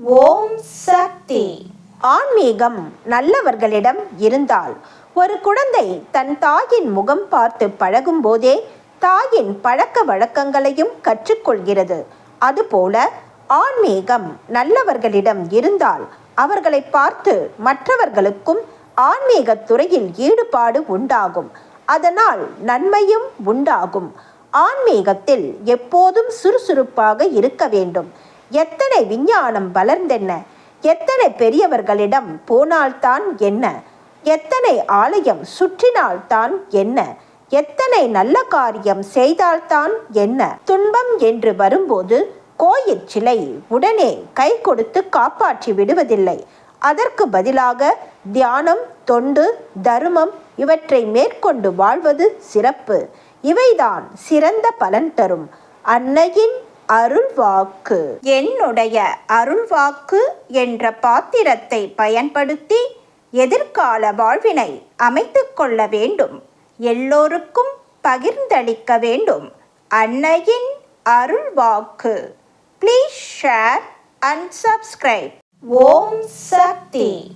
ஓம் சக்தி. ஆன்மீகம் நல்லவர்களிடம் இருந்தால் ஒரு குழந்தை தன் தாயின் முகம் பார்த்து பழகும் போதே தாயின் பழக்க வழக்கங்களையும் கற்றுக்கொள்கிறது. அதுபோல ஆன்மீகம் நல்லவர்களிடம் இருந்தால் அவர்களை பார்த்து மற்றவர்களுக்கும் ஆன்மீகத் துறையில் ஈடுபாடு உண்டாகும். அதனால் நன்மையும் உண்டாகும். ஆன்மீகத்தில் எப்போதும் சுறுசுறுப்பாக இருக்க வேண்டும். எத்தனை விஞ்ஞானம் வளர்ந்தென்ன, எத்தனை பெரியவர்களிடம் போனால்தான் என்ன, எத்தனை ஆலயம் சுற்றினால்தான் என்ன, எத்தனை நல்ல காரியம் செய்தால்தான் என்ன. துன்பம் என்று வரும்போது கோயில் சிலை உடனே கை கொடுத்து காப்பாற்றி விடுவதில்லை. அதற்கு பதிலாக தியானம், தொண்டு, தர்மம் இவற்றை மேற்கொண்டு வாழ்வது சிறப்பு. இவைதான் சிறந்த பலன் தரும். அன்னையின் அருள்வாக்கு. என்னுடைய அருள்வாக்கு என்ற பாத்திரத்தை பயன்படுத்தி எதிர்கால வாழ்வினை அமைத்துக் கொள்ள வேண்டும். எல்லோருக்கும் பகிர்ந்தளிக்க வேண்டும். அன்னையின் அருள்வாக்கு. Please share and subscribe. Om Sakthi.